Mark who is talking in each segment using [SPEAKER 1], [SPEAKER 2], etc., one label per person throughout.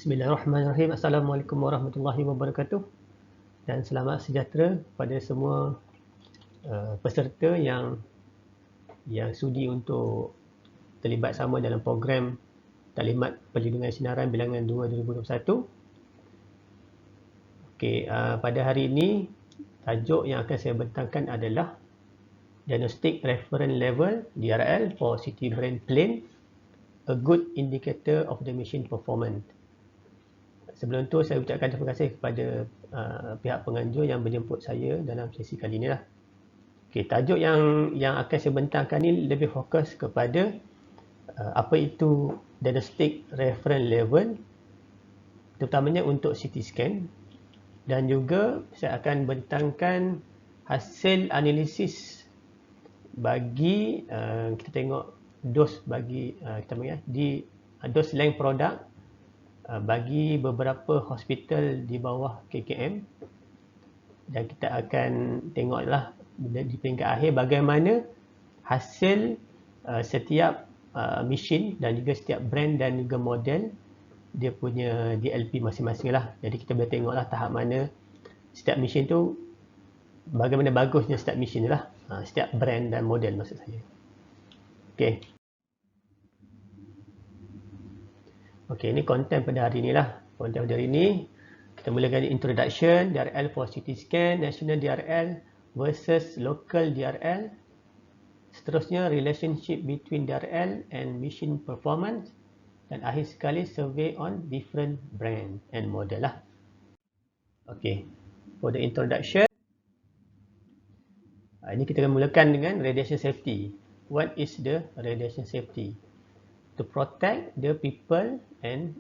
[SPEAKER 1] Bismillahirrahmanirrahim. Assalamualaikum warahmatullahi wabarakatuh dan selamat sejahtera kepada semua peserta yang sudi untuk terlibat sama dalam program Taklimat Perlindungan Sinaran Bilangan 2 2021. Okey, pada hari ini tajuk yang akan saya bentangkan adalah Diagnostic Reference Level DRL for City Brain Plane, a good indicator of the machine performance. Sebelum tu saya ucapkan terima kasih kepada pihak penganjur yang menjemput saya dalam sesi kali ini lah. Okey, tajuk yang akan saya bentangkan ni lebih fokus kepada apa itu diagnostic reference level, terutamanya untuk CT scan, dan juga saya akan bentangkan hasil analisis bagi kita tengok dos bagi kita panggil di dos length product bagi beberapa hospital di bawah KKM, dan kita akan tengoklah di peringkat akhir bagaimana hasil setiap mesin dan juga setiap brand dan juga model dia punya DLP masing-masing lah. Jadi kita boleh tengoklah tahap mana setiap mesin tu, bagaimana bagusnya setiap mesin lah, setiap brand dan model maksud saya. Okey. Okey, ini konten pada hari ni lah. Konten pada hari ni kita mulakan introduction DRL for CT scan, national DRL versus local DRL. Seterusnya relationship between DRL and machine performance, dan akhir sekali survey on different brand and model lah. Okey, for the introduction, ini kita akan mulakan dengan radiation safety. What is the radiation safety? To protect the people and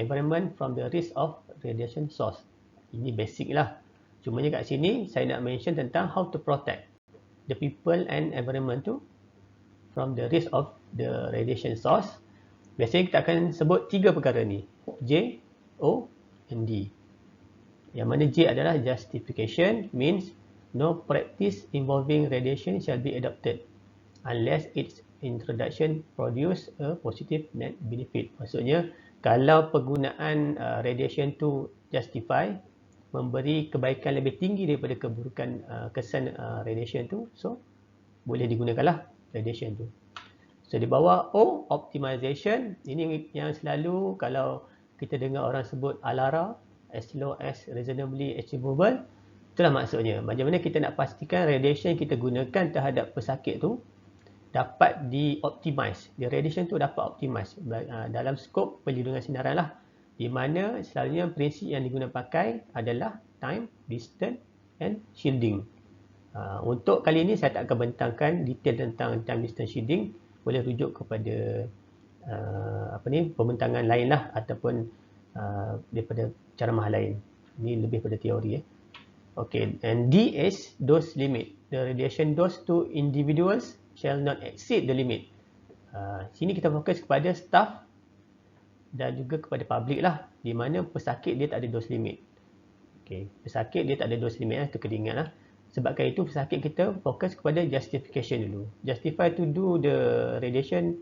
[SPEAKER 1] environment from the risk of radiation source. Ini basic lah. Cumanya kat sini saya nak mention tentang how to protect the people and environment tu from the risk of the radiation source. Biasanya kita akan sebut tiga perkara ni, J, O and D. Yang mana J adalah justification, means no practice involving radiation shall be adopted unless its introduction produce a positive net benefit. Maksudnya kalau penggunaan radiation tu justify, memberi kebaikan lebih tinggi daripada keburukan kesan radiation tu, so boleh digunakanlah radiation tu. So di bawah O, optimization. Ini yang selalu kalau kita dengar orang sebut ALARA, as low as reasonably achievable. Itulah maksudnya. Macam mana kita nak pastikan radiation kita gunakan terhadap pesakit tu dapat di-optimize. The radiation tu dapat optimize dalam skop perlindungan sinaran lah. Di mana selalunya prinsip yang digunakan pakai adalah time, distance and shielding. Untuk kali ini saya tak akan bentangkan detail tentang time, distance, shielding. Boleh rujuk kepada pembentangan lain lah, ataupun daripada ceramah lain. Ini lebih pada teori. Okay, and D is dose limit. The radiation dose to individuals shall not exceed the limit. Sini kita fokus kepada staff dan juga kepada public lah, di mana pesakit dia tak ada dose limit. Okay, pesakit dia tak ada dose limit lah, itu kena ingat lah. Sebabkan itu pesakit kita fokus kepada justification dulu. Justify to do the radiation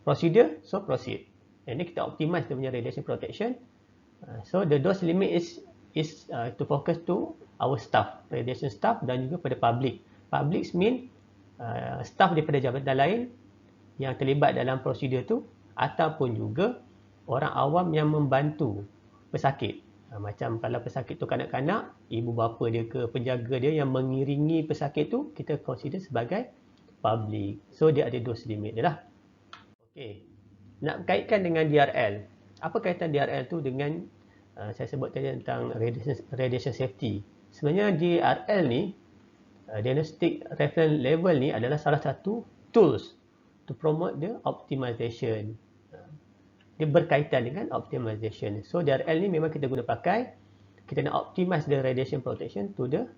[SPEAKER 1] procedure, so proceed. And then kita optimize dia punya radiation protection. So the dose limit is to focus to our staff, radiation staff, dan juga pada public. Public mean staff daripada jabatan lain yang terlibat dalam prosedur tu, ataupun juga orang awam yang membantu pesakit. Macam kalau pesakit tu kanak-kanak, ibu bapa dia ke penjaga dia yang mengiringi pesakit tu, kita consider sebagai public. So dia ada dose limit dia lah. Okey, nak kaitkan dengan DRL. Apa kaitan DRL tu dengan saya sebut tadi tentang radiation safety? Sebenarnya DRL ni, diagnostic reference level ni adalah salah satu tools to promote the optimization. Dia berkaitan dengan optimization. So DRL ni memang kita guna pakai, kita nak optimize the radiation protection to the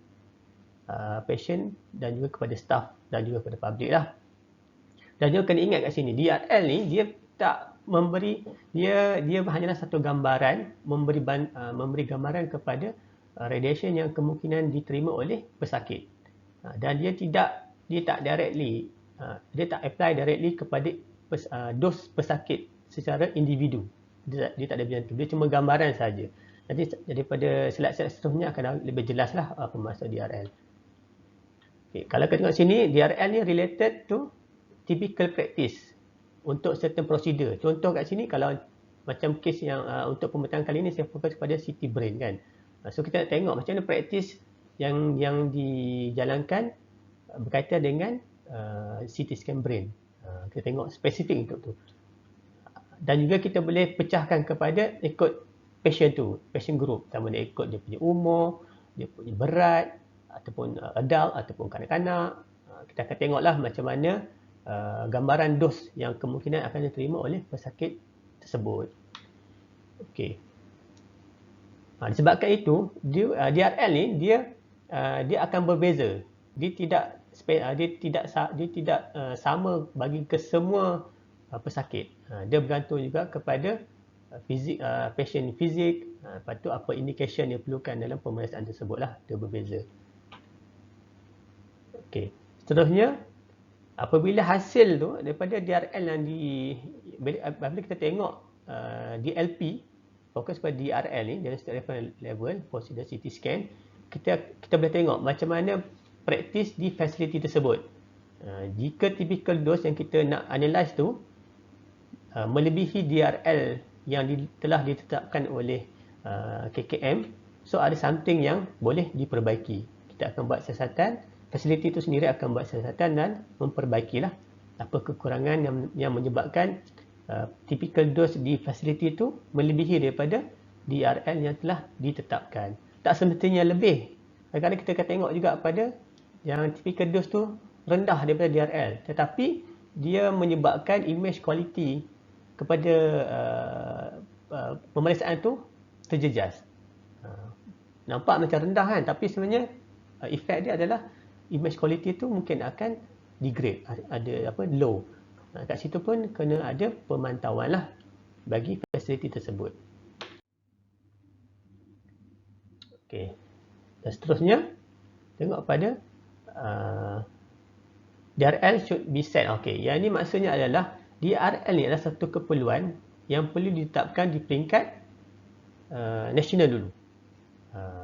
[SPEAKER 1] patient dan juga kepada staff dan juga kepada public lah. Dan juga kena ingat kat sini, DRL ni dia tak memberi, dia hanyalah satu gambaran, memberi gambaran kepada radiation yang kemungkinan diterima oleh pesakit. Dan dia tak directly, dia tak apply directly kepada dos pesakit secara individu. Dia tak ada macam tu. Dia cuma gambaran saja. Nanti daripada slide-slide seterusnya akan lebih jelas lah apa maksud DRL. Okay. Kalau kita tengok sini, DRL ni related to typical practice untuk certain procedure. Contoh kat sini, kalau macam kes yang untuk pembentahan kali ini, saya fokus pada CT brain kan. So kita nak tengok macam mana practice yang dijalankan berkaitan dengan CT scan brain. Kita tengok spesifik untuk tu. Dan juga kita boleh pecahkan kepada ikut patient tu, patient group. Sama dia ikut dia punya umur, dia punya berat, ataupun adult, ataupun kanak-kanak. Kita akan tengoklah macam mana gambaran dos yang kemungkinan akan diterima oleh pesakit tersebut. Okey. Disebabkan itu, DRL ni dia akan berbeza. Dia tidak sama bagi kesemua pesakit. Dia bergantung juga kepada patient fizik, lepas tu apa indication yang perlukan dalam pemeriksaan tersebutlah, dia berbeza. Okey. Seterusnya, apabila hasil tu daripada DRL yang apabila kita tengok DLP, fokus pada DRL ni, diagnostic reference level procedure CT scan, kita boleh tengok macam mana praktis di fasiliti tersebut. Jika typical dose yang kita nak analyze tu melebihi DRL yang telah ditetapkan oleh KKM, so ada something yang boleh diperbaiki. Kita akan buat siasatan, fasiliti itu sendiri akan buat siasatan dan memperbaikilah apa kekurangan yang menyebabkan typical dose di fasiliti itu melebihi daripada DRL yang telah ditetapkan. Tak semestinya lebih. Kadang-kadang kita akan tengok juga pada yang typical dose tu rendah daripada DRL, tetapi dia menyebabkan image quality kepada pemeriksaan tu terjejas. Nampak macam rendah kan, tapi sebenarnya efek dia adalah image quality tu mungkin akan degrade, ada low. Kat situ pun kena ada pemantauan lah bagi fasiliti tersebut. Okey. Dan seterusnya, tengok pada DRL should be set. Okey, yang ini maksudnya adalah DRL ni adalah satu keperluan yang perlu ditetapkan di peringkat nasional dulu.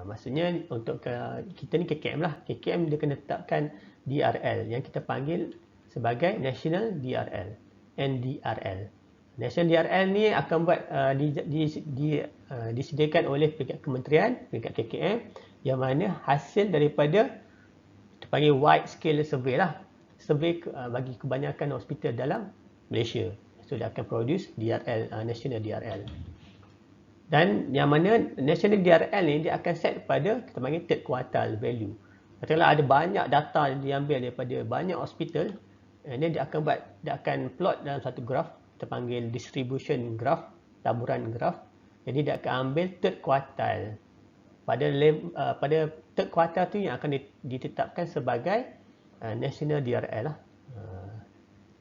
[SPEAKER 1] Maksudnya untuk kita ni KKM lah. KKM dia kena tetapkan DRL yang kita panggil sebagai National DRL, NDRL. National DRL ni akan buat disediakan oleh peringkat kementerian, peringkat KKM, yang mana hasil daripada kita panggil wide scale survey lah. Survey bagi kebanyakan hospital dalam Malaysia. So dia akan produce DRL, National DRL. Dan yang mana National DRL ni dia akan set pada kita panggil third quartile value. Katakanlah ada banyak data yang diambil daripada banyak hospital, dan dia akan plot dalam satu graph, kita panggil distribution graph, taburan graph. Jadi dia akan ambil third quartile. Pada third quartile tu yang akan ditetapkan sebagai National DRL lah.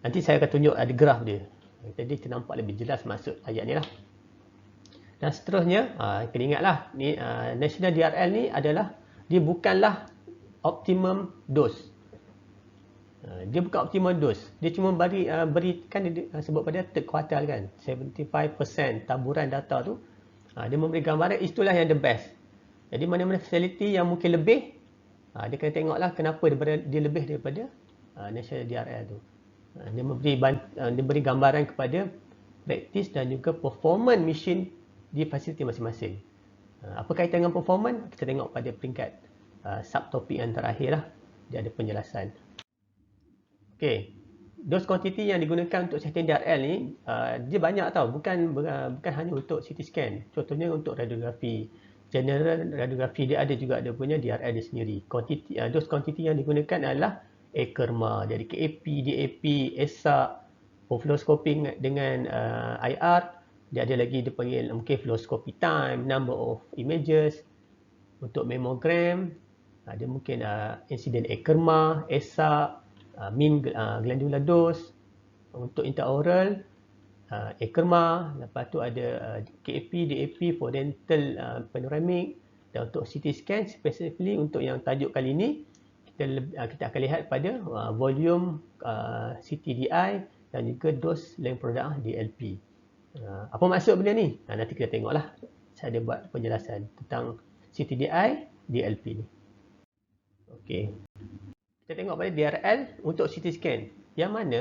[SPEAKER 1] Nanti saya akan tunjuk ada graf dia. Jadi kita nampak lebih jelas maksud ayat ni lah. Dan seterusnya, kena ingatlah ni National DRL ni adalah dia bukanlah optimum dose. Dia bukan optimum dose. Dia cuma berikan sebut pada third quartile kan, 75% taburan data tu. Dia memberi gambaran itulah yang the best. Jadi mana-mana fasiliti yang mungkin lebih, dia kena tengoklah kenapa dia lebih daripada National DRL tu. Dia beri gambaran kepada praktis dan juga performance mesin di fasiliti masing-masing. Apa kaitan dengan performance? Kita tengok pada peringkat subtopik yang terakhir lah. Dia ada penjelasan. Okey. Dose quantity yang digunakan untuk setting DRL ni, dia banyak tau. Bukan hanya untuk CT scan. Contohnya untuk radiografi. General radiografi dia ada juga dia punya DRL dia sendiri. Dose quantity yang digunakan adalah ECRMA, jadi KAP, DAP, ESA, fluoroscoping dengan IR. Dia ada lagi dia panggil mungkin fluoroscopy time, number of images. Untuk mammogram, dia mungkin incident ECRMA, ESA, mean glandular dose. Untuk intraoral, ECRMA, lepas tu ada KAP, DAP for dental panoramic. Dan untuk CT scan, specifically untuk yang tajuk kali ini, kita akan lihat pada volume CTDI dan juga dose length product DLP. Apa maksud benda ni? Nanti kita tengoklah. Saya ada buat penjelasan tentang CTDI DLP ni. Okey. Kita tengok pada DRL untuk CT scan. Yang mana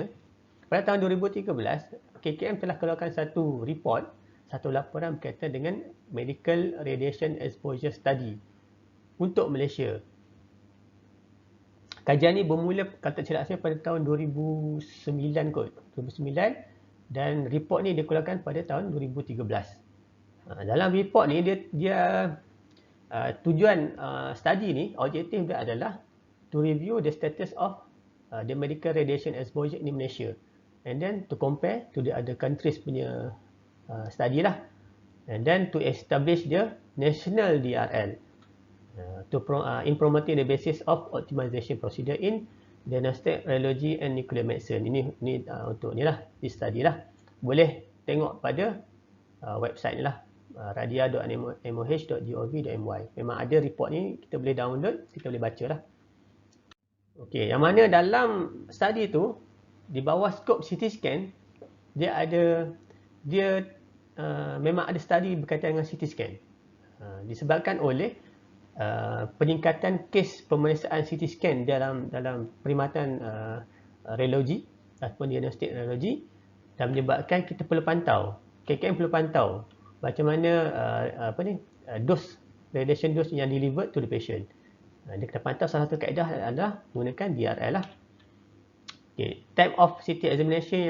[SPEAKER 1] pada tahun 2013, KKM telah keluarkan satu report, satu laporan berkaitan dengan Medical Radiation Exposure Study untuk Malaysia. Kajian ni bermula, kalau tak silap saya, pada tahun 2009 kot. 2009 dan report ni dikeluarkan pada tahun 2013. Dalam report ni dia tujuan study ni, objektif dia adalah to review the status of the medical radiation exposure in Malaysia and then to compare to the other countries punya study lah, and then to establish the national DRL in promoting the basis of optimization procedure in diagnostic radiology and nuclear medicine. Ini untuk ni lah, di study lah. Boleh tengok pada website ni lah, radia.moh.gov.my. Memang ada report ni, kita boleh download, kita boleh baca lah. Okey, yang mana dalam study tu, di bawah skop CT scan, memang ada study berkaitan dengan CT scan. Disebabkan oleh peningkatan kes pemeriksaan CT scan dalam perkhidmatan radiologi ataupun diagnostik radiologi, dan menyebabkan kita perlu pantau, KKM perlu pantau macam mana dos radiation dose yang delivered to the patient. Dia kita pantau, salah satu kaedah adalah menggunakan DRL lah. Okay. Type of CT examination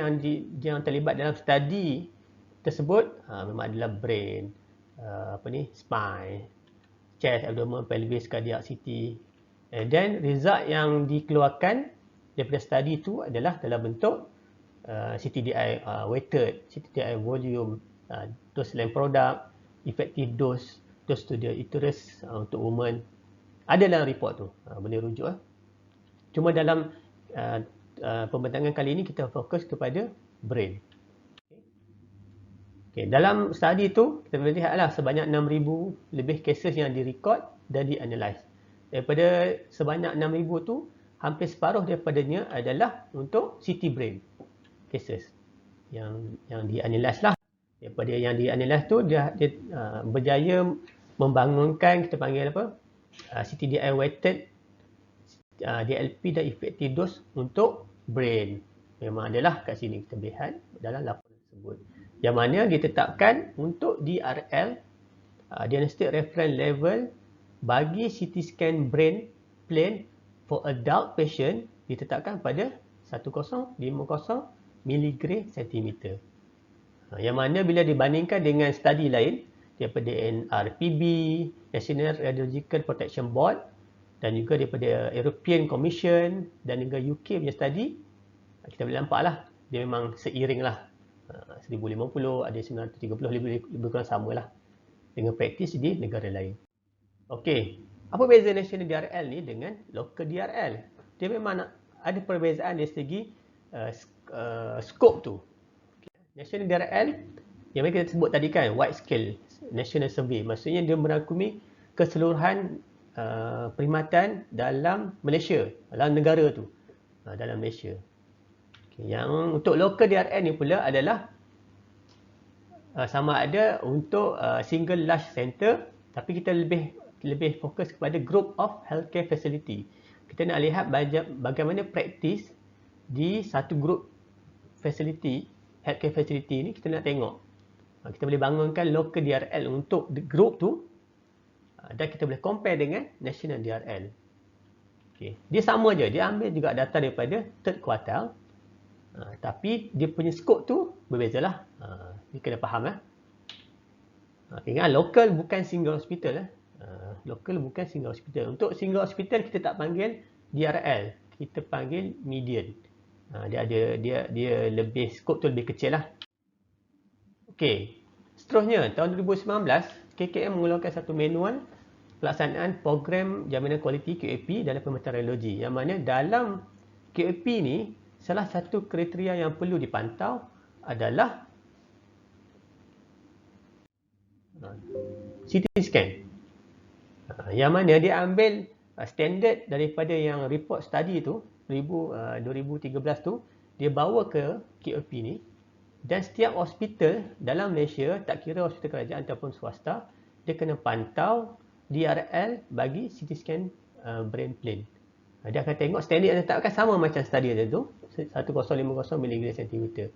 [SPEAKER 1] yang terlibat dalam study tersebut memang adalah brain, spine, chest, abdomen, pelvis, cardiac, CT. And then result yang dikeluarkan daripada study itu adalah dalam bentuk CTDI weighted, CTDI volume, dose land product, effective dose, dose to the uterus untuk woman. Ada dalam report tu, boleh rujuk. Cuma dalam pembentangan kali ini kita fokus kepada brain. Okay. Dalam study tu, kita boleh lihatlah sebanyak 6,000 lebih cases yang direkod dan dianalyze. Daripada sebanyak 6,000 tu, hampir separuh daripadanya adalah untuk CT brain cases yang dianalyze lah. Daripada yang dianalyze tu, dia berjaya membangunkan, kita panggil apa, CTDI weighted DLP dan effective dose untuk brain. Memang adalah kat sini kita lihat dalam laporan tersebut. Yang mana ditetapkan untuk DRL, diagnostic reference level bagi CT scan brain plane for adult patient ditetapkan pada 1050 mg cm. Yang mana bila dibandingkan dengan study lain daripada NRPB, National Radiological Protection Board, dan juga daripada European Commission dan juga UK punya study, kita boleh nampak lah, dia memang seiring lah. 1050, ada 930, lebih kurang sama lah dengan praktis di negara lain. Okey, apa beza National DRL ni dengan Local DRL? Dia memang ada perbezaan dari segi skop tu. National DRL yang kita sebut tadi kan, wide scale national survey, maksudnya dia merangkumi keseluruhan perkhidmatan dalam Malaysia, dalam negara tu, dalam Malaysia. Okay. Yang untuk local DRL ni pula adalah sama ada untuk single large center, tapi kita lebih fokus kepada group of healthcare facility. Kita nak lihat bagaimana praktis di satu group facility, healthcare facility ni, kita nak tengok. Kita boleh bangunkan local DRL untuk group tu, dan kita boleh compare dengan national DRL. Okay. Dia sama je, dia ambil juga data daripada third quartile, tapi dia punya scope tu berbezalah. Ni kena faham lah. Ingat, local bukan single hospital. Local bukan single hospital. Untuk single hospital kita tak panggil DRL, kita panggil median. Dia lebih, scope tu lebih kecil lah. Okey, seterusnya tahun 2019 KKM mengeluarkan satu manual pelaksanaan program jaminan kualiti QAP dalam perkhidmatan radiologi, yang mana dalam QAP ni salah satu kriteria yang perlu dipantau adalah CT scan, yang mana dia ambil standard daripada yang report study tu 2013 tu, dia bawa ke QAP ni, Dan setiap hospital dalam Malaysia, tak kira hospital kerajaan ataupun swasta, dia kena pantau DRL bagi CT scan brain plane. Dia akan tengok standard yang ditetapkan sama macam study tadi tu, 1050 mg/cm.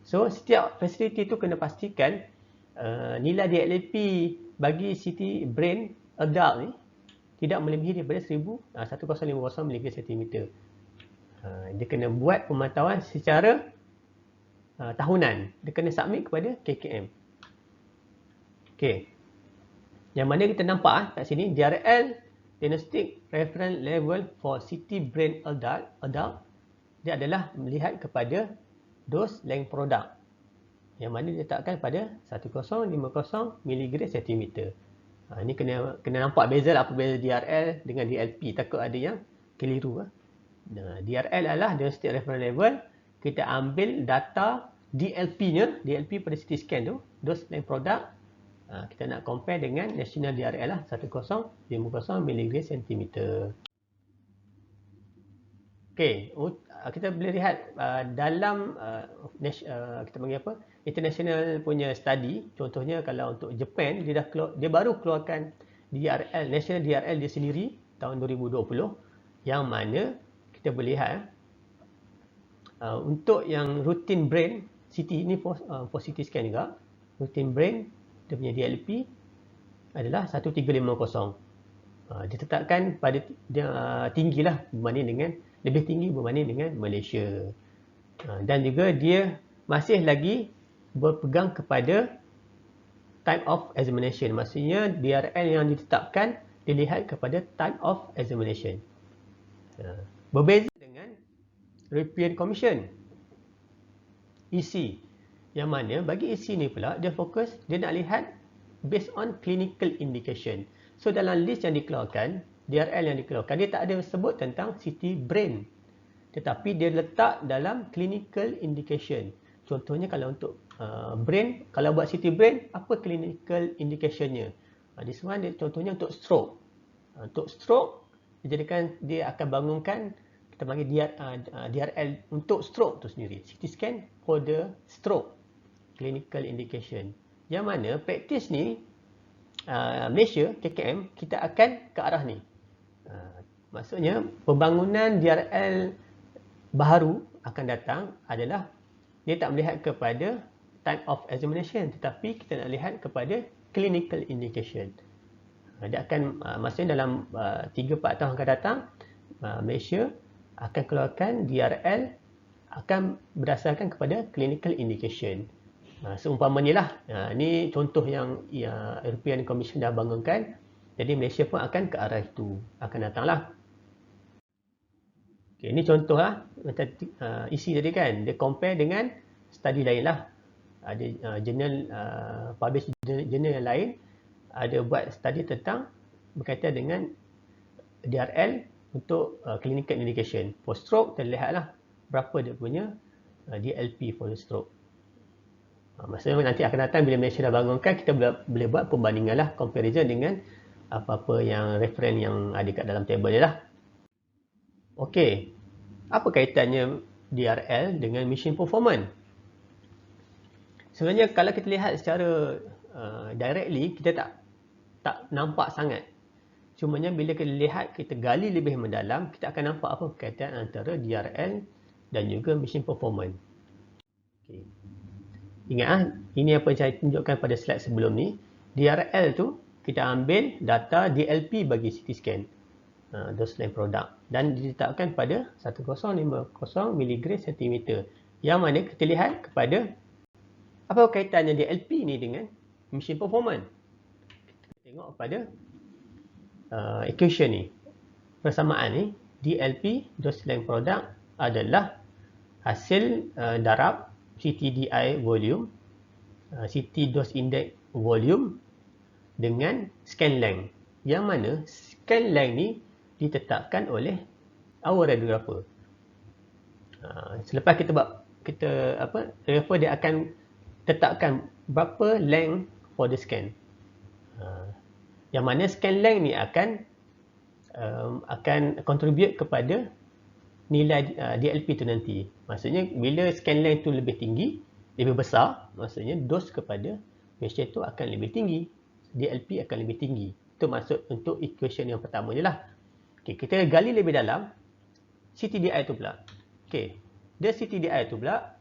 [SPEAKER 1] So setiap fasiliti tu kena pastikan nilai DLP bagi CT brain adult ni tidak melebihi daripada 1050 mg/cm. Dia kena buat pemantauan secara tahunan. Dia kena submit kepada KKM. Okey. Yang mana kita nampak kat sini, DRL Diagnostic Reference Level for CT Brain Adult, dia adalah melihat kepada dose length product, yang mana diletakkan pada 1050 mg/cm. Ini kena nampak beza lah, apa beza DRL dengan DLP. Takut ada yang keliru. DRL adalah Diagnostic Reference Level. Kita ambil data DLP-nya, DLP pada CT scan tu, dose length product. Kita nak compare dengan national DRL lah, 1050 mg/cm. Okey, kita boleh lihat dalam kita panggil apa? International punya study. Contohnya kalau untuk Japan, dia baru keluarkan DRL, national DRL dia sendiri tahun 2020, yang mana kita boleh lihat untuk yang routine brain CT ni for CT scan juga, routine brain dia punya DLP adalah 1350. Ditetapkan pada tinggilah berbanding dengan, lebih tinggi berbanding dengan Malaysia. Dan juga dia masih lagi berpegang kepada type of examination. Maksudnya DRL yang ditetapkan dilihat kepada type of examination. Berbeza dengan European Commission EC, yang mana bagi EC ni pula dia fokus, dia nak lihat based on clinical indication. So dalam list yang dikeluarkan, DRL yang dikeluarkan, dia tak ada sebut tentang CT brain, tetapi dia letak dalam clinical indication. Contohnya kalau untuk brain, kalau buat CT brain, apa clinical indicationnya? This one dia contohnya untuk stroke. Untuk stroke, dia akan bangunkan, kita panggil DRL untuk stroke tu sendiri, CT scan for the stroke clinical indication. Yang mana praktis ni Malaysia, KKM, kita akan ke arah ni. Maksudnya pembangunan DRL baru akan datang adalah dia tak melihat kepada type of examination, tetapi kita nak lihat kepada clinical indication. Dia akan, maksudnya dalam 3-4 tahun akan datang, Malaysia akan keluarkan DRL akan berdasarkan kepada clinical indication. Seumpamanya lah, ini contoh yang European Commission dah bangunkan. Jadi Malaysia pun akan ke arah itu, akan datanglah. Okay, ini contoh lah, macam isi tadi kan, dia compare dengan study lain lah. Ada jurnal, publish jurnal yang lain, ada buat study tentang berkaitan dengan DRL untuk clinical indication. For stroke, terlihat lah berapa dia punya DLP for the stroke. Maksudnya nanti akan datang bila Malaysia dah bangunkan, kita boleh buat perbandingan lah, comparison dengan apa-apa yang referen yang ada kat dalam table ni lah. Okey, apa kaitannya DRL dengan mission performance? Sebenarnya kalau kita lihat secara directly, kita tak nampak sangat. Cumanya bila kita lihat, kita gali lebih mendalam, kita akan nampak apa kaitan antara DRL dan juga mission performance. Okay. Ingat ini apa yang saya tunjukkan pada slide sebelum ni. DRL tu kita ambil data DLP bagi CT scan, dose length product, dan diletakkan pada 1050 mg/cm. Yang mana kita lihat kepada apa kaitannya DLP ni dengan mission performance. Kita tengok pada equation ni, persamaan ni, DLP dose length product adalah hasil darab CTDI volume, CT dose index volume dengan scan length, yang mana scan length ni ditetapkan oleh our radiographer. Selepas radiographer dia akan tetapkan berapa length for the scan. Yang mana scan length ni akan contribute kepada nilai DLP tu nanti. Maksudnya bila scan length tu lebih tinggi, lebih besar, maksudnya dos kepada mesin tu akan lebih tinggi. DLP akan lebih tinggi. Itu maksud untuk equation yang pertama je lah. Okay, kita gali lebih dalam CTDI tu pula. Okay, dia CTDI tu pula,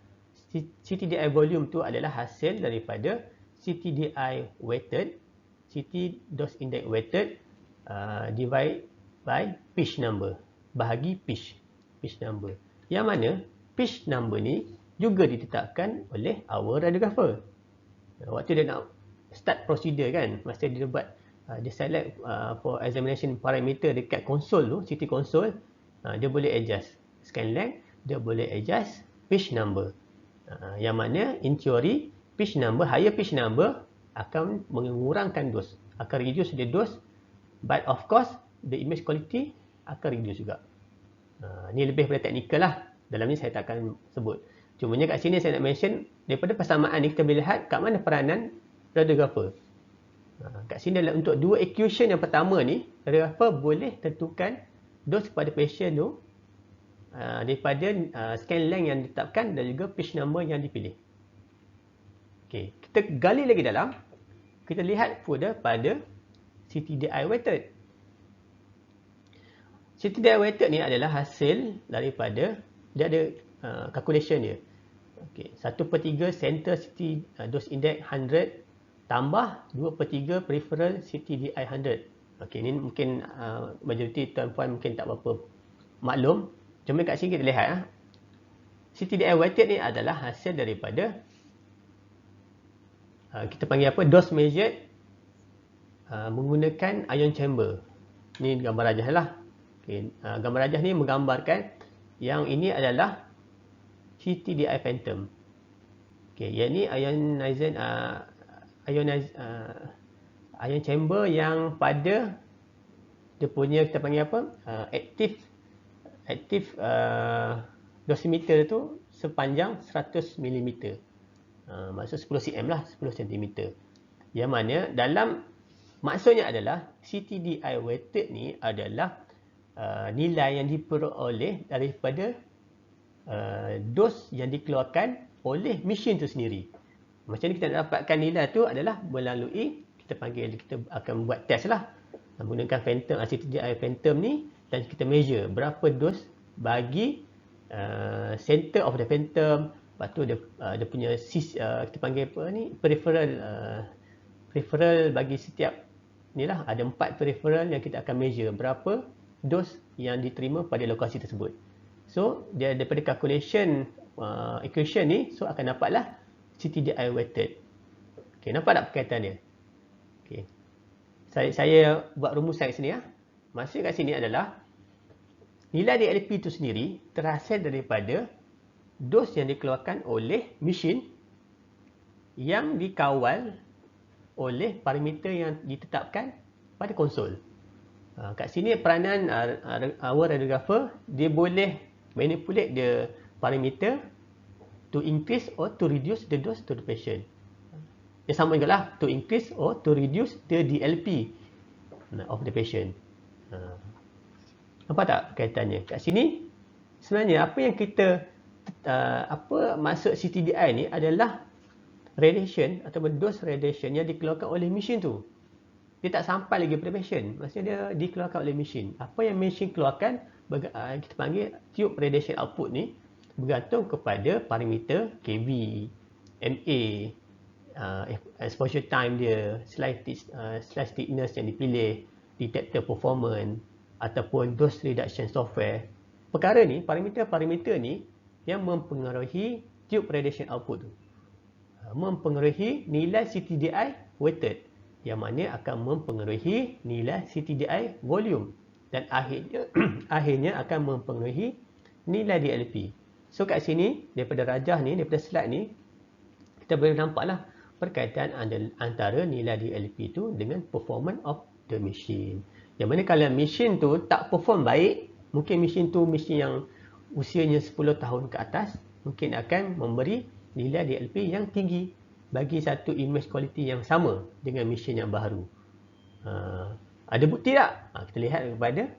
[SPEAKER 1] CTDI volume tu adalah hasil daripada CTDI weighted, CT dose index weighted divide by pitch number, bahagi pitch number. Yang mana pitch number ni juga ditetapkan oleh our radiographer. Waktu dia nak start procedure kan, masa dia buat dia select for examination parameter dekat console tu, CT console, dia boleh adjust scan length, dia boleh adjust pitch number. Yang mana in theory pitch number, higher pitch number akan mengurangkan dose, akan reduce the dose, but of course the image quality akan reduce juga. Ni lebih pada teknikal lah. Dalam ni saya tak akan sebut. Cumanya kat sini saya nak mention, daripada persamaan ni kita boleh lihat kat mana peranan radiographer. Kat sini adalah untuk dua equation yang pertama ni, radiographer boleh tentukan dos kepada patient tu daripada scan length yang ditetapkan dan juga pitch number yang dipilih. Okay, kita gali lagi dalam, kita lihat further pada CTDI weighted. CTDI weighted ni adalah hasil daripada, dia ada calculation dia. Okay, 1/3 center CT dose index 100 tambah 2/3 peripheral CTDI 100. Okay, ni mungkin majoriti tuan-puan mungkin tak berapa maklum. Cuma kat sini kita lihat CTDI weighted ni adalah hasil daripada kita panggil apa, dose measured menggunakan ion chamber. Ni gambar rajah lah. Okay, gambar rajah ni menggambarkan yang ini adalah CTDI phantom. Okay, yang ni ion chamber yang pada dia punya, kita panggil apa, active dosimeter tu sepanjang 100 mm. Maksud 10 cm lah, 10 cm. Yang mana dalam, maksudnya adalah CTDI weighted ni adalah nilai yang diperoleh daripada dos yang dikeluarkan oleh mesin tu sendiri. Macam ni kita nak dapatkan nilai tu adalah melalui, kita akan buat test lah menggunakan phantom, CTDI phantom ni, dan kita measure berapa dos bagi center of the phantom. Lepas tu dia punya kita panggil apa ni, peripheral bagi setiap ni lah, ada 4 peripheral yang kita akan measure berapa dos yang diterima pada lokasi tersebut. So dia daripada calculation equation ni, so akan dapatlah CTDI weighted. Okay, nampak tak perkaitan dia? Okay, saya buat rumusan kat sini. Maksud kat sini adalah nilai DLP itu sendiri terhasil daripada dos yang dikeluarkan oleh mesin yang dikawal oleh parameter yang ditetapkan pada konsol. Kat sini peranan our radiographer, dia boleh manipulate the parameter to increase or to reduce the dose to the patient. Yang sama juga lah, to increase or to reduce the DLP of the patient. Nampak tak kaitannya? Kat sini sebenarnya apa yang kita apa maksud CTDI ni adalah radiation atau dose radiation yang dikeluarkan oleh mesin tu. Dia tak sampai lagi pada patient. Maksudnya dia dikeluarkan oleh mesin. Apa yang mesin keluarkan, kita panggil tube radiation output ni, bergantung kepada parameter KB, MA, exposure time dia, slice thickness yang dipilih, detector performance, ataupun dose reduction software. Perkara ni, parameter ni yang mempengaruhi tube radiation output tu. Mempengaruhi nilai CTDI weighted, yang mana akan mempengaruhi nilai CTDI volume, dan akhirnya akan mempengaruhi nilai DLP. So kat sini, daripada rajah ni, daripada slide ni, kita boleh nampaklah perkaitan antara nilai DLP tu dengan performance of the machine. Yang mana kalau mesin tu tak perform baik, mungkin mesin tu mesin yang usianya 10 tahun ke atas, mungkin akan memberi nilai DLP yang tinggi bagi satu image quality yang sama dengan mesin yang baru. Ada bukti tak? Kita lihat kepada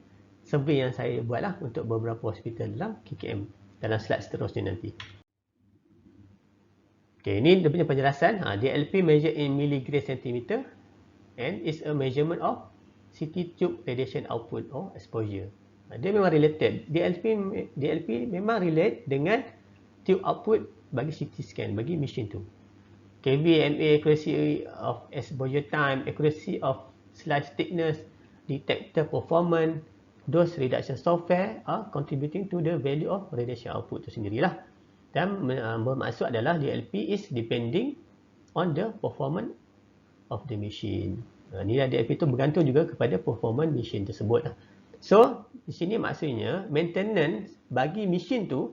[SPEAKER 1] survey yang saya buatlah untuk beberapa hospital dalam KKM dalam slide seterusnya nanti. Okay, ini dia punya penjelasan. DLP measured in milligray centimeter and is a measurement of CT tube radiation output or exposure. Dia memang related. DLP memang relate dengan tube output bagi CT scan, bagi machine tu. KVMA, accuracy of exposure time, accuracy of slice thickness, detector performance, dose reduction software are contributing to the value of radiation output tu sendirilah. Dan bermaksud adalah DLP is depending on the performance of the machine. Nilai DLP itu bergantung juga kepada performance machine tersebut. So, di sini maksudnya maintenance bagi machine tu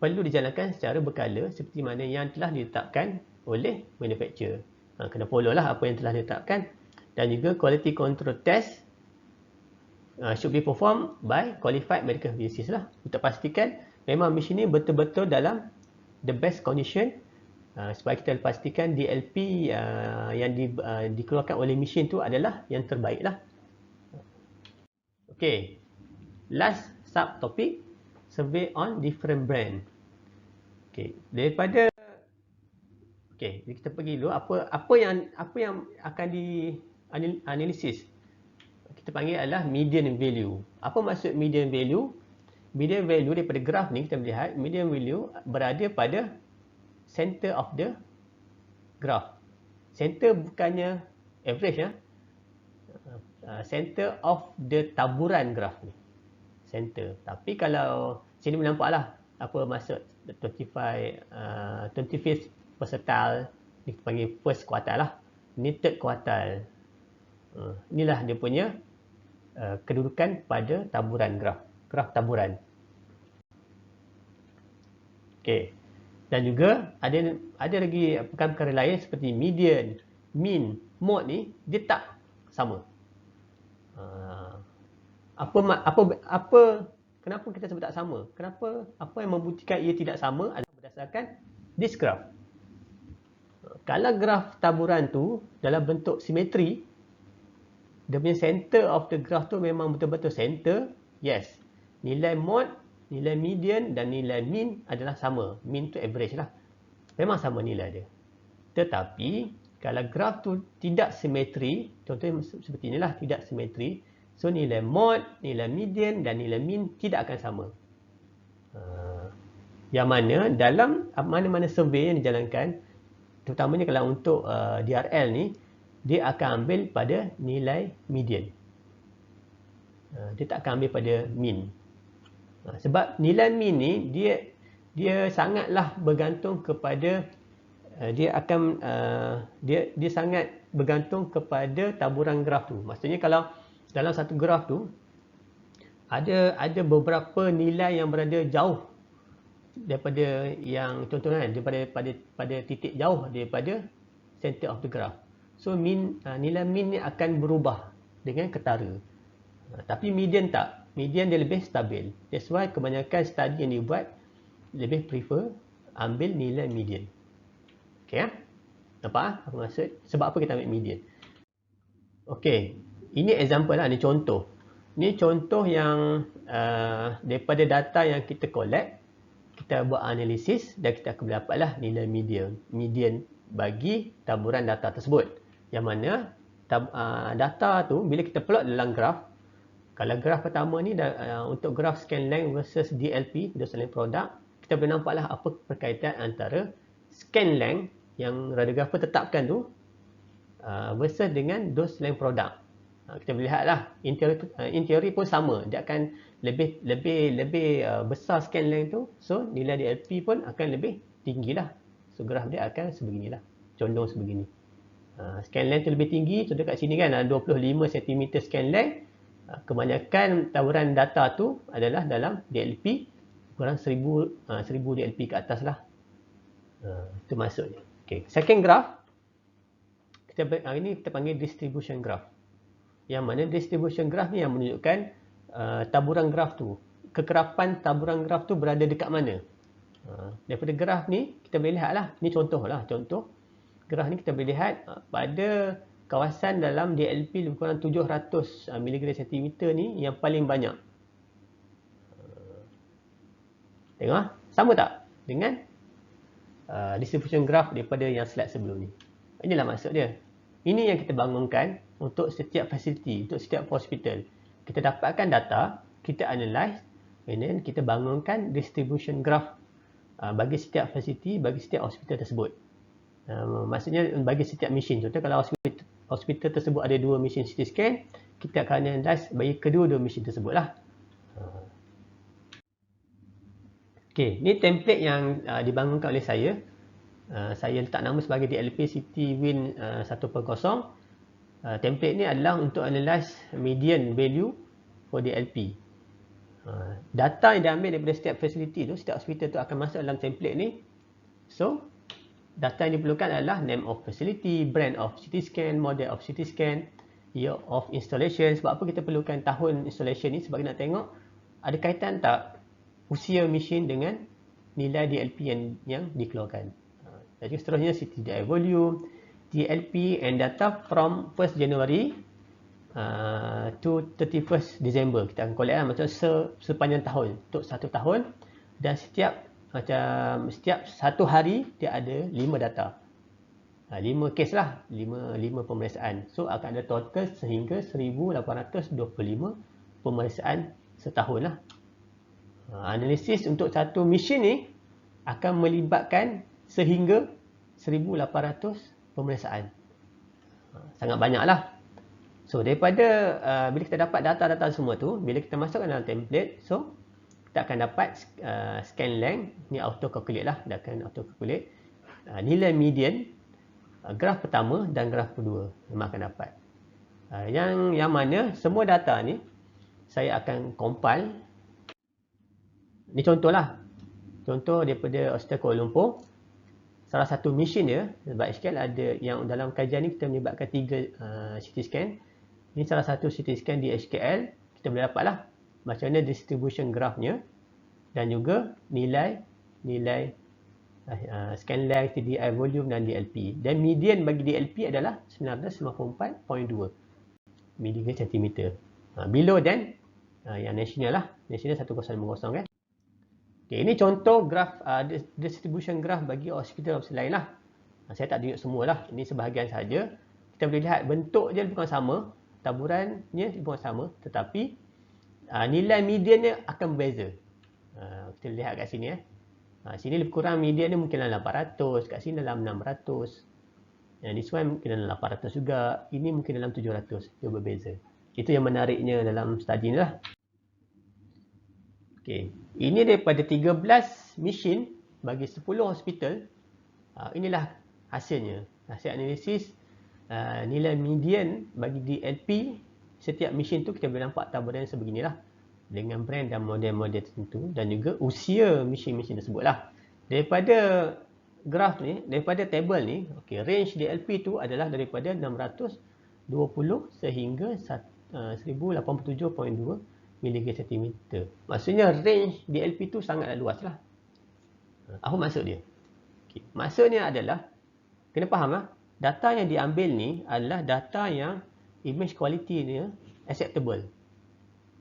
[SPEAKER 1] perlu dijalankan secara berkala seperti mana yang telah ditetapkan oleh manufacturer. Kena follow lah apa yang telah ditetapkan. Dan juga quality control test should be performed by qualified medical physicists lah. Untuk pastikan memang mesin ini betul-betul dalam the best condition supaya kita pastikan DLP yang dikeluarkan oleh mesin tu adalah yang terbaik lah. Okay, last subtopic, survey on different brand. Okay, daripada kita pergi dulu apa yang akan dianalisis. Kita panggil adalah median value. Apa maksud median value? Median value daripada graf ni kita melihat median value berada pada center of the graph. Center bukannya average ya. Center of the taburan graf ni. Center. Tapi kalau sini menampaklah apa maksud 25th percentile, ni kita panggil first quartile lah. Ni third quartile. Inilah dia punya kedudukan pada taburan graf taburan. Okey. Dan juga ada lagi perkara-perkara lain seperti median, mean, mode ni dia tak sama. Kenapa kita sebut tak sama? Apa yang membuktikan ia tidak sama adalah berdasarkan this graph. Kalau graf taburan tu dalam bentuk simetri, dia punya center of the graph tu memang betul-betul center, yes. Nilai mode, nilai median dan nilai mean adalah sama. Mean tu average lah. Memang sama nilai dia. Tetapi, kalau graf tu tidak simetri, contohnya seperti inilah, tidak simetri, so nilai mode, nilai median dan nilai mean tidak akan sama. Yang mana dalam mana-mana survey yang dijalankan, terutamanya kalau untuk DRL ni, dia akan ambil pada nilai median. Dia tak akan ambil pada mean. Sebab nilai mean ni dia sangatlah bergantung kepada dia sangat bergantung kepada taburan graf tu. Maksudnya kalau dalam satu graf tu ada beberapa nilai yang berada jauh daripada yang contohnya pada titik jauh daripada center of the graph. So nilai mean ni akan berubah dengan ketara. Tapi median tak. Median dia lebih stabil. That's why kebanyakan study yang dibuat lebih prefer ambil nilai median. Okay ya? Nampak apa maksud? Sebab apa kita ambil median? Okay. Ini example lah. Ini contoh. Ini contoh yang daripada data yang kita collect, kita buat analisis dan kita akan dapatlah nilai median bagi taburan data tersebut. Yang mana data tu bila kita plot dalam graf, kalau graf pertama ni untuk graf scan length versus DLP, dose length product, kita boleh nampaklah apa perkaitan antara scan length yang radiografer tetapkan tu versus dengan dose length product. Kita boleh lihatlah in theory pun sama, dia akan lebih besar scan length tu, so nilai DLP pun akan lebih tinggilah. So graf dia akan sebeginilah, condong sebegini. Scan length tu lebih tinggi, contoh kat sini kan 25 cm scan length. Kebanyakan taburan data tu adalah dalam DLP kurang 1000 DLP ke atas lah. Itu maksudnya. Okay. Second graph, ini kita panggil distribution graph. Yang mana distribution graph ni yang menunjukkan taburan graph tu, kekerapan taburan graph tu berada dekat mana. Daripada graph ni kita boleh lihat lah, ni contoh graf ni kita boleh lihat pada kawasan dalam DLP lebih kurang 700 mg cm ni yang paling banyak. Tengok, sama tak dengan distribution graph daripada yang slide sebelum ni. Inilah maksud dia. Ini yang kita bangunkan untuk setiap fasiliti, untuk setiap hospital. Kita dapatkan data, kita analyse, and then kita bangunkan distribution graph bagi setiap fasiliti, bagi setiap hospital tersebut. Maksudnya bagi setiap mesin. Contoh kalau hospital tersebut ada 2 mesin CT scan, kita akan analyse bagi kedua-dua mesin tersebut lah. Okey, ni template yang dibangunkan oleh saya. Saya letak nama sebagai DLP City Win 1.0. Template ni adalah untuk analyse median value for DLP. Data yang diambil daripada setiap facility tu, setiap hospital tu akan masuk dalam template ni. So, data yang diperlukan adalah name of facility, brand of CT scan, model of CT scan, year of installation. Sebab apa kita perlukan tahun installation ni? Sebab kita nak tengok ada kaitan tak usia mesin dengan nilai DLP yang dikeluarkan. Jadi seterusnya CTDI volume, DLP and data from 1st January to 31st December. Kita akan collect lah, macam sepanjang tahun, untuk 1 tahun, dan setiap satu hari dia ada 5 data. 5 kes lah, 5 pemeriksaan. So akan ada total sehingga 1825 pemeriksaan setahun lah. Analisis untuk satu mesin ni akan melibatkan sehingga 1800 pemeriksaan. Sangat banyak lah. So daripada bila kita dapat data-data semua tu, bila kita masukkan dalam template, so kita akan dapat scan length, ni auto calculate lah, dia akan auto calculate nilai median, graf pertama dan graf kedua memang akan dapat. Yang mana semua data ni saya akan compile. Ni contoh lah. Contoh daripada Hospital Kuala Lumpur. Salah satu mesin dia, sebab HKL ada yang dalam kajian ni kita melibatkan 3 CT scan. Ini salah satu CT scan di HKL. Kita boleh dapat lah macam mana distribution graphnya dan juga nilai scan length, TDI volume dan DLP. Dan median bagi DLP adalah 994.2 mg/cm. Below than yang national lah. National 1050 kan. Okay, ini contoh graf distribution graph bagi hospital-hospital lain lah. Saya tak tunjuk semua lah. Ini sebahagian saja. Kita boleh lihat bentuk dia bukan sama. Taburannya bukan sama. Tetapi nilai mediannya akan berbeza. Kita lihat kat sini. Sini lebih kurang median dia mungkin dalam 800. Kat sini dalam 600. Yang this one mungkin dalam 800 juga. Ini mungkin dalam 700. Dia berbeza. Itu yang menariknya dalam study ni lah. Okay. Ini daripada 13 mesin bagi 10 hospital. Inilah hasilnya. Hasil analisis nilai median bagi DLP setiap mesin tu kita boleh nampak taburan sebeginilah. Dengan brand dan model-model tertentu. Dan juga usia mesin-mesin tersebut lah. Daripada graf ni, daripada table ni, okay, range DLP tu adalah daripada 620 sehingga 1087.2 mg/cm. Maksudnya range DLP tu sangatlah luas lah. Apa maksud dia? Okay. Maksudnya adalah, kena faham lah, data yang diambil ni adalah data yang image quality dia acceptable.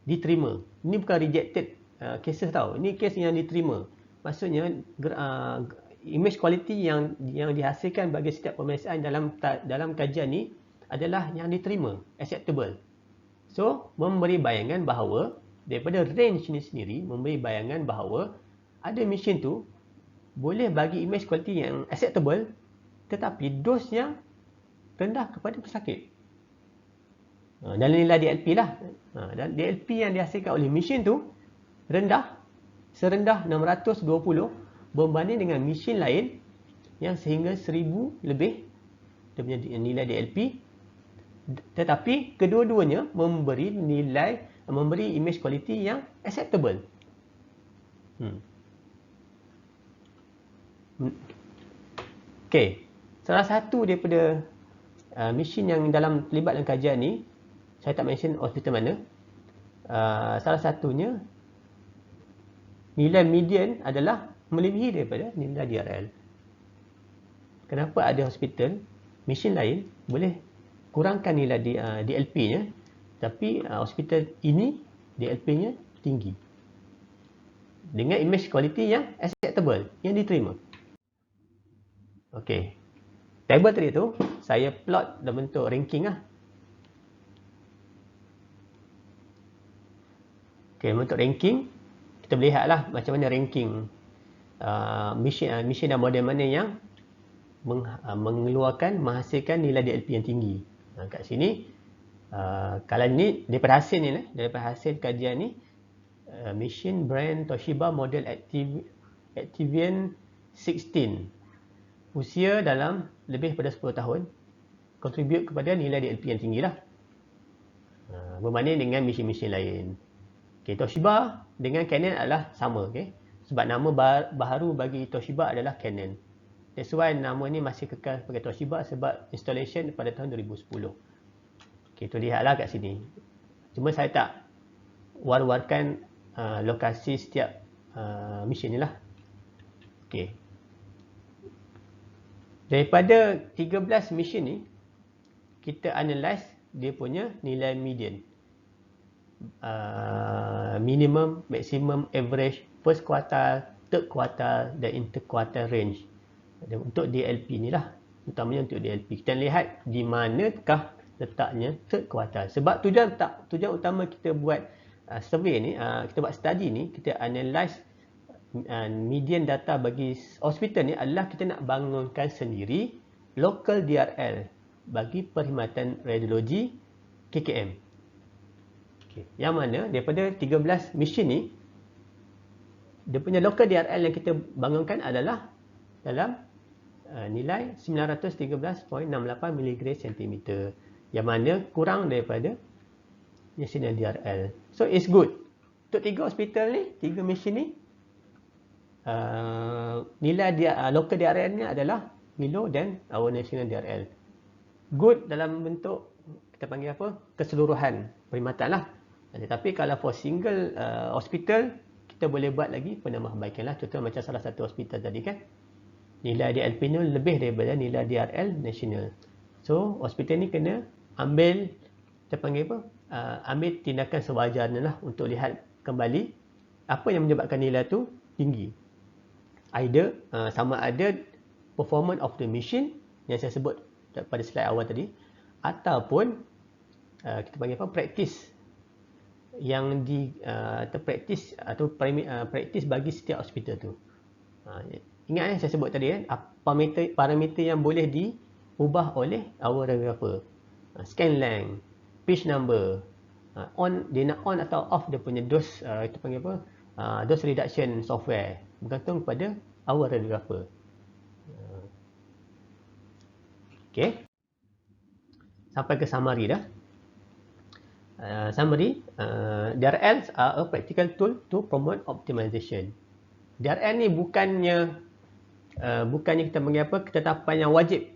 [SPEAKER 1] Diterima. Ini bukan rejected cases tau. Ini case yang diterima. Maksudnya image quality yang dihasilkan bagi setiap pemeriksaan dalam kajian ni adalah yang diterima, acceptable. So, memberi bayangan bahawa daripada range ni sendiri, memberi bayangan bahawa ada mesin tu boleh bagi image quality yang acceptable tetapi dos yang rendah kepada pesakit. Dalam nilai DLP lah. Dan DLP yang dihasilkan oleh mesin tu rendah, serendah 620 berbanding dengan mesin lain yang sehingga 1000 lebih dia punya nilai DLP. Tetapi kedua-duanya memberi image quality yang acceptable. Okay. Salah satu daripada mesin yang terlibat dalam kajian ni, saya tak mention hospital mana. Salah satunya nilai median adalah melebihi daripada nilai DRL. Kenapa ada hospital mesin lain boleh kurangkan nilai DLP-nya, tapi hospital ini DLP-nya tinggi dengan image quality yang acceptable, yang diterima. Okey. Table tadi tu saya plot dalam bentuk ranking lah. Okey, bentuk ranking kita boleh lihatlah macam mana ranking mesin dan model mana yang menghasilkan nilai DLP yang tinggi. Kat sini kalau ni daripada hasil kajian ni, mesin brand Toshiba model Activion 16 usia dalam lebih daripada 10 tahun contribute kepada nilai DLP yang tinggi lah, berbanding dengan mesin-mesin lain. Okay, Toshiba dengan Canon adalah sama, okay? Sebab nama baharu bagi Toshiba adalah Canon. That's why nama ni masih kekal sebagai Toshiba sebab installation pada tahun 2010. Okay, tu lihatlah kat sini. Cuma saya tak war-warkan lokasi setiap mesin ni lah. Okay. Daripada 13 mesin ni, kita analyse dia punya nilai median. Minimum, maximum, average, first quartile, third quartile dan interquartile range. Untuk DLP ni lah, utamanya untuk DLP. Kita lihat di manakah letaknya third quartile. Sebab tujuan utama kita buat survey ni, kita buat study ni, kita analyse median data bagi hospital ni adalah kita nak bangunkan sendiri local DRL bagi perkhidmatan radiologi KKM. Okay. Yang mana daripada 13 mesin ni, dia punya local DRL yang kita bangunkan adalah dalam nilai 913.68 mg/cm, yang mana kurang daripada national DRL. So it's good. Untuk 3 hospital ni, 3 mesin ni, nilai local DRL ni adalah below than our national DRL. Good dalam bentuk kita panggil apa? Keseluruhan perkhidmatan lah. Tetapi kalau for single hospital, kita boleh buat lagi penambahbaikan lah. Contoh macam salah satu hospital tadi kan, nilai DLP ni lebih daripada nilai DRL nasional. So hospital ni kena ambil, kita panggil apa? Ambil tindakan sewajarnya lah untuk lihat kembali apa yang menyebabkan nilai tu tinggi. Either sama ada performance of the machine yang saya sebut pada slide awal tadi, ataupun kita panggil apa? Practice yang praktis atau praktis bagi setiap hospital tu. Ingat saya sebut tadi parameter yang boleh diubah oleh our radiographer. Scan length, page number, dia nak on atau off dia punya dose, kita panggil apa? Dose reduction software, bergantung kepada our radiographer. Okay. Sampai ke summary dah. DRLs are a practical tool to promote optimization. DRL ni bukannya kita panggil apa, ketetapan yang wajib.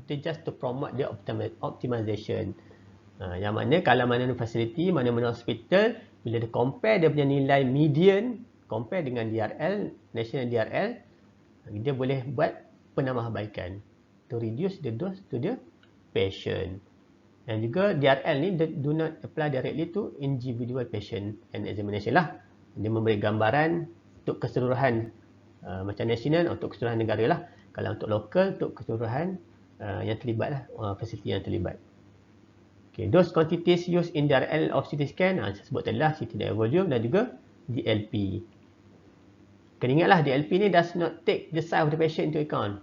[SPEAKER 1] Itu just to promote the optimization. Yang mana kalau mana facility, mana-mana hospital, bila dia compare dia punya nilai median, compare dengan DRL, national DRL, dia boleh buat penambahbaikan to reduce the dose to the patient. Dan juga DRL ni do not apply directly to individual patient and examination lah. Dia memberi gambaran untuk keseluruhan macam nasional, untuk keseluruhan negara lah. Kalau untuk lokal, untuk keseluruhan yang terlibat lah, fasiliti yang terlibat. Okay, those quantities used in DRL of CT scan, saya sebut tadi lah, CT depth volume dan juga DLP. Kena ingatlah, DLP ni does not take the size of the patient into account.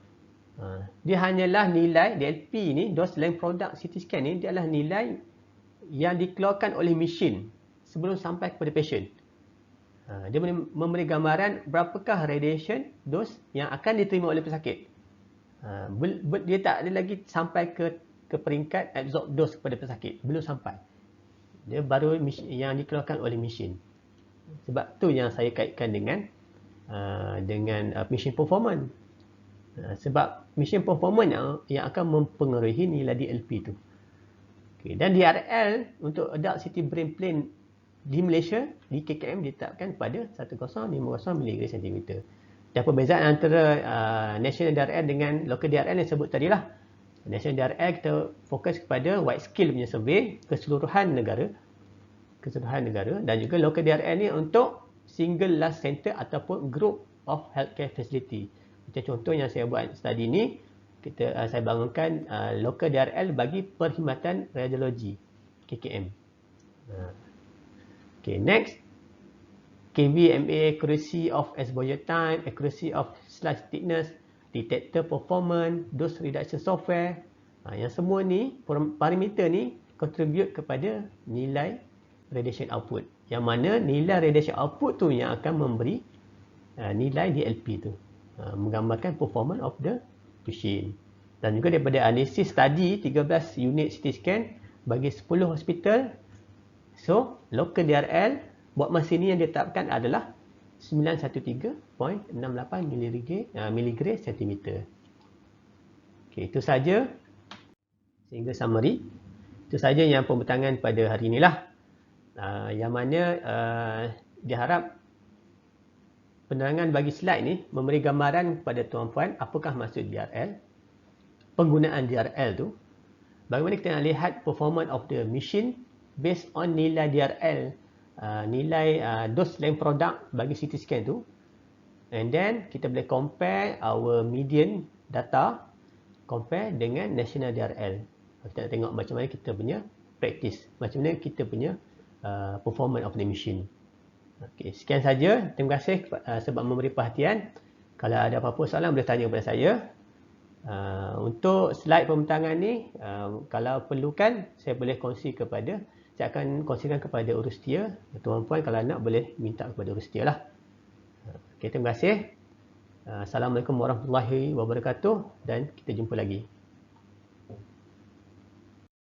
[SPEAKER 1] Dia hanyalah nilai DLP ni, dose length product CT scan ni, dia adalah nilai yang dikeluarkan oleh mesin sebelum sampai kepada patient. Dia memberi gambaran berapakah radiation dose yang akan diterima oleh pesakit. Dia tak ada lagi sampai ke peringkat absorb dose kepada pesakit, belum sampai. Dia baru yang dikeluarkan oleh mesin. Sebab tu yang saya kaitkan dengan machine performance. Sebab machine performance yang akan mempengaruhi nilai DLP tu. Okay. Dan DRL untuk adult CT brain plane di Malaysia, di KKM ditetapkan pada 1050 mg/cm. Dan perbezaan antara national DRL dengan local DRL yang sebut tadi lah. National DRL kita fokus kepada wide scale punya survey keseluruhan negara, dan juga local DRL ni untuk single last center ataupun group of healthcare facility. Macam contoh yang saya buat study ni, saya bangunkan local DRL bagi Perkhidmatan Radiologi KKM. Okay, next, KVMA, accuracy of exposure time, accuracy of slice thickness, detector performance, dose reduction software. Yang semua ni, parameter ni contribute kepada nilai radiation output. Yang mana nilai radiation output tu yang akan memberi nilai DLP tu. Menggambarkan performance of the machine. Dan juga daripada analisis study 13 unit CT scan bagi 10 hospital. So, local DRL buat masa ni yang ditetapkan adalah 913.68 mg cm. Okey, itu saja sehingga summary. Itu saja yang pembentangan pada hari inilah. Yang mana diharap penerangan bagi slide ni memberi gambaran kepada tuan-puan apakah maksud DRL, penggunaan DRL tu, bagaimana kita nak lihat performance of the machine based on nilai DRL, nilai dose length product bagi CT scan tu, and then kita boleh compare our median data compare dengan national DRL. Kita nak tengok macam mana kita punya practice, macam mana kita punya performance of the machine. Okey, sekian saja. Terima kasih sebab memberi perhatian. Kalau ada apa-apa soalan boleh tanya kepada saya. Untuk slide pembentangan ni, kalau perlukan saya akan kongsikan kepada urustia. Tuan-puan kalau nak boleh minta kepada urustia lah. Okey, terima kasih. Assalamualaikum warahmatullahi wabarakatuh dan kita jumpa lagi.